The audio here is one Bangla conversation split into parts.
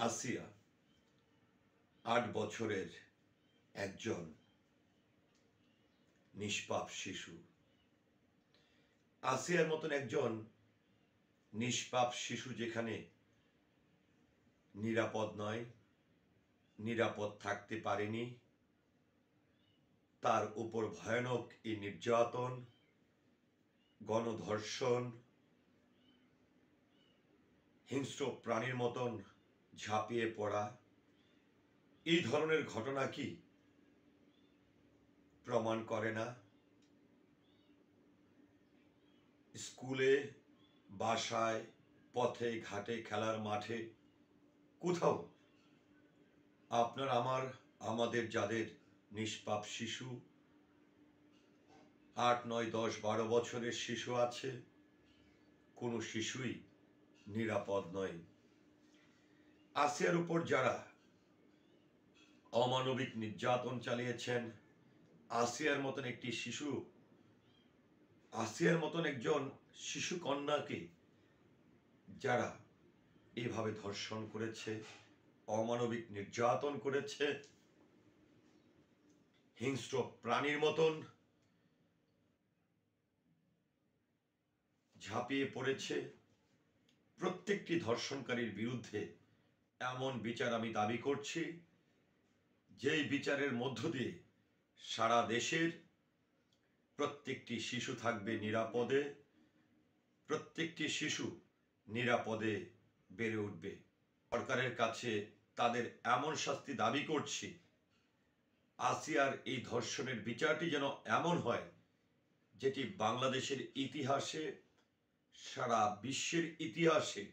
আসিয়া ৮ বছরের একজন নিষ্পাপ শিশু। আসিয়ার মতন একজন নিষ্পাপ শিশু যেখানে নিরাপদ নয়, নিরাপদ থাকতে পারেনি, তার উপর ভয়ানক এই নির্যাতন, গণধর্ষণ, হিংস্র প্রাণীর মতন ঝাঁপিয়ে পড়া, এই ধরনের ঘটনা কি প্রমাণ করে না স্কুলে, বাসায়, পথে ঘাটে, খেলার মাঠে, কোথাও আপনার আমাদের যাদের নিষ্পাপ শিশু ৮, ৯, ১০, ১২ বছরের শিশু আছে, কোনো শিশুই নিরাপদ নয়। আসিয়ার উপর যারা অমানবিক নির্যাতন চালিয়েছেন, আসিয়ার মতন একটি শিশু, আসিয়ার মতন একজন শিশু কন্যাকে যারা এভাবে ধর্ষণ করেছে, অমানবিক নির্যাতন করেছে, হিংস্র প্রাণীর মতন ঝাঁপিয়ে পড়েছে, প্রত্যেকটি ধর্ষণকারীর বিরুদ্ধে এমন বিচার আমি দাবি করছি যেই বিচারের মধ্য দিয়ে সারা দেশের প্রত্যেকটি শিশু থাকবে নিরাপদে, প্রত্যেকটি শিশু নিরাপদে বেড়ে উঠবে। সরকারের কাছে তাদের এমন শাস্তি দাবি করছি, আসিয়ার এই ধর্ষণের বিচারটি যেন এমন হয় যেটি বাংলাদেশের ইতিহাসে, সারা বিশ্বের ইতিহাসে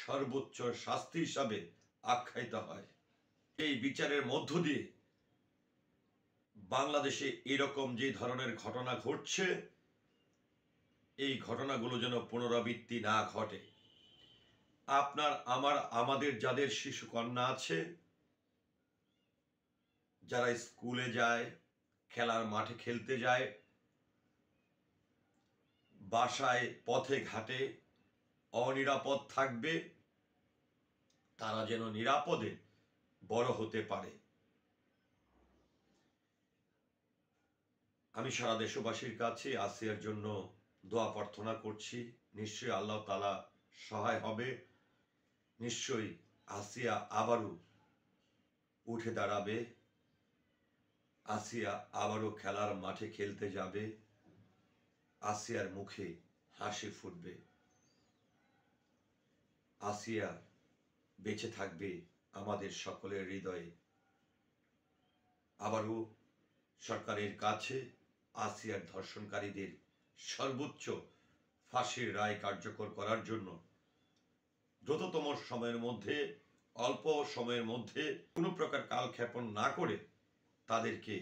সর্বোচ্চ শাস্তি হিসাবে আখ্যায়িত হয়। এই বিচারের মধ্য দিয়ে বাংলাদেশে এরকম যে ধরনের ঘটনা ঘটছে, এই ঘটনাগুলো যেন পুনরাবৃত্তি না ঘটে। আমাদের যাদের শিশু কন্যা আছে, যারা স্কুলে যায়, খেলার মাঠে খেলতে যায়, বাসায় পথে ঘাটে অনিরাপদ থাকবে, তারা যেন নিরাপদে বড় হতে পারে। আমি সারা দেশবাসীর কাছে আসিয়ার জন্য দোয়া প্রার্থনা করছি। নিশ্চয়ই আল্লাহ তাআলা সহায় হবে, নিশ্চয়ই আসিয়া আবারও উঠে দাঁড়াবে, আসিয়া আবারও খেলার মাঠে খেলতে যাবে, আসিয়ার মুখে হাসি ফুটবে, আসিয়া বেঁচে থাকবে আমাদের সকলের হৃদয়ে। আবারও সরকারের কাছে আসিয়ার ধর্ষণকারীদের সর্বোচ্চ ফাঁসির রায় কার্যকর করার জন্য দ্রুততম সময়ের মধ্যে, অল্প সময়ের মধ্যে, কোনো প্রকার কালক্ষেপণ না করে তাদেরকে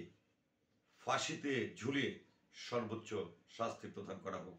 ফাঁসিতে ঝুলিয়ে সর্বোচ্চ শাস্তি প্রদান করা হোক।